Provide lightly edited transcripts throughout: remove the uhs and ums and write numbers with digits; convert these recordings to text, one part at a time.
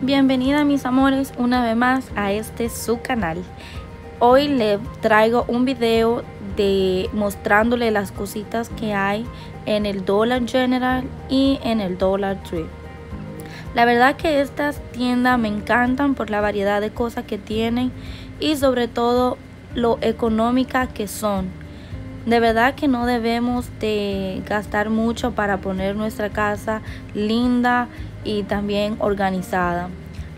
Bienvenida mis amores una vez más a su canal. Hoy les traigo un video mostrándole las cositas que hay en el Dollar General y en el Dollar Tree. La verdad que estas tiendas me encantan por la variedad de cosas que tienen y sobre todo lo económicas que son. De verdad que no debemos de gastar mucho para poner nuestra casa linda y también organizada.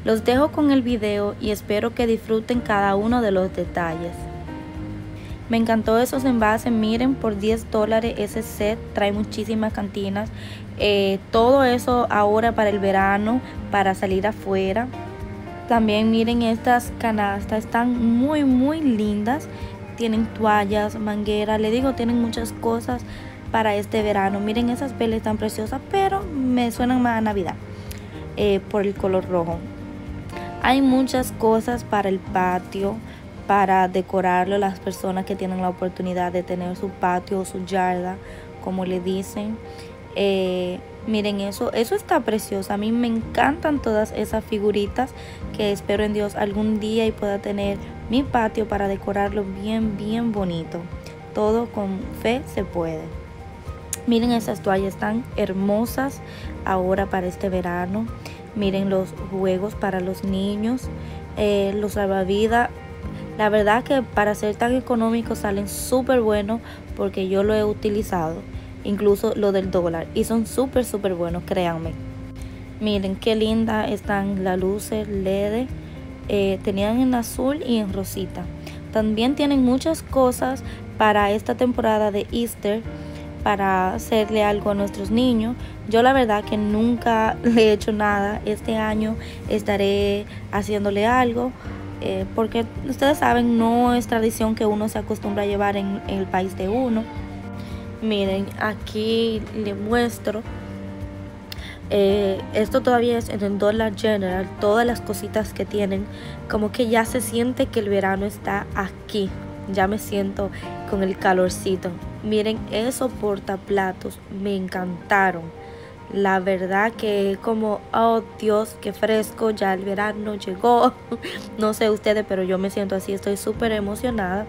Los dejo con el video y espero que disfruten cada uno de los detalles. Me encantó esos envases, miren, por $10 ese set, trae muchísimas cantinas. Todo eso ahora para el verano, para salir afuera. También miren estas canastas, están muy lindas. Tienen toallas, mangueras, le digo, tienen muchas cosas para este verano. Miren esas velas tan preciosas, pero me suenan más a Navidad por el color rojo. Hay muchas cosas para el patio, para decorarlo, las personas que tienen la oportunidad de tener su patio o su yarda, como le dicen. Miren eso está precioso. A mí me encantan todas esas figuritas que espero en Dios algún día y pueda tener mi patio para decorarlo bien bonito. Todo con fe se puede. Miren esas toallas tan hermosas ahora para este verano. Miren los juegos para los niños, los salvavidas. La verdad que para ser tan económicos salen súper buenos porque yo lo he utilizado. Incluso lo del dólar y son súper buenos, créanme. Miren qué linda están las luces LED. Tenían en azul y en rosita. También tienen muchas cosas para esta temporada de Easter, para hacerle algo a nuestros niños. Yo la verdad que nunca le he hecho nada. Este año estaré haciéndole algo porque ustedes saben, no es tradición que uno se acostumbra a llevar en el país de uno. Miren, aquí les muestro. Esto todavía es en el Dollar General. Todas las cositas que tienen, como que ya se siente que el verano está aquí. Ya me siento con el calorcito. Miren esos portaplatos, me encantaron. La verdad que como, oh Dios, qué fresco, ya el verano llegó. No sé ustedes, pero yo me siento así, estoy súper emocionada.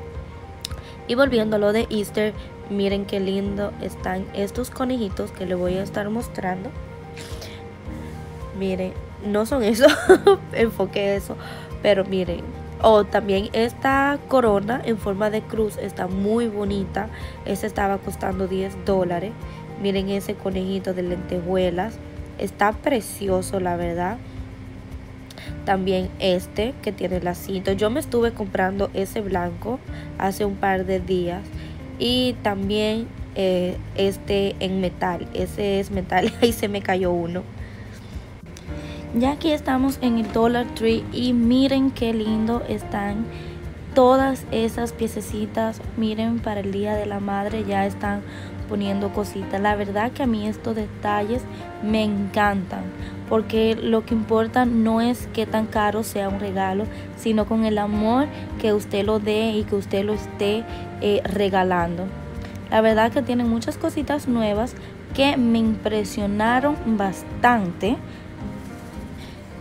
Y volviendo a lo de Easter, miren qué lindo están estos conejitos que les voy a estar mostrando. Miren, no son eso, enfoqué eso, pero miren. También esta corona en forma de cruz está muy bonita. Esta estaba costando $10. Miren ese conejito de lentejuelas, está precioso la verdad. También este que tiene lacito. Yo me estuve comprando ese blanco hace un par de días. Y también este en metal. Ese es metal. Ahí se me cayó uno. Ya aquí estamos en el Dollar Tree y miren qué lindo están todas esas piececitas. Miren, para el Día de la Madre ya están poniendo cositas. La verdad que a mí estos detalles me encantan, porque lo que importa no es qué tan caro sea un regalo, sino con el amor que usted lo dé y que usted lo esté regalando. La verdad que tienen muchas cositas nuevas que me impresionaron bastante.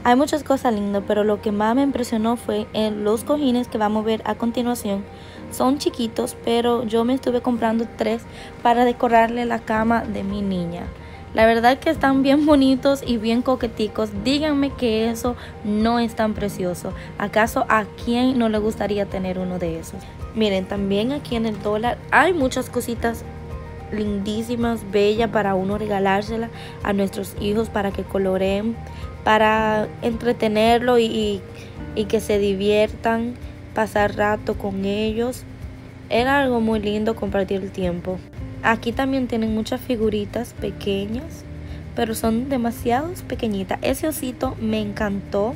Hay muchas cosas lindas, pero lo que más me impresionó fue los cojines que vamos a ver a continuación. Son chiquitos, pero yo me estuve comprando 3 para decorarle la cama de mi niña. La verdad que están bien bonitos y bien coqueticos. Díganme que eso no es tan precioso. ¿Acaso a quién no le gustaría tener uno de esos? Miren, también aquí en el dólar hay muchas cositas lindísimas, bellas para uno regalársela a nuestros hijos para que coloreen, para entretenerlo y que se diviertan, pasar rato con ellos. Era algo muy lindo compartir el tiempo. Aquí también tienen muchas figuritas pequeñas, pero son demasiado pequeñitas. Ese osito me encantó,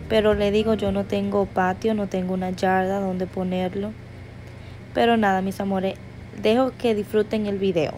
pero le digo, yo no tengo patio, no tengo una yarda donde ponerlo. Pero nada, mis amores, dejo que disfruten el video.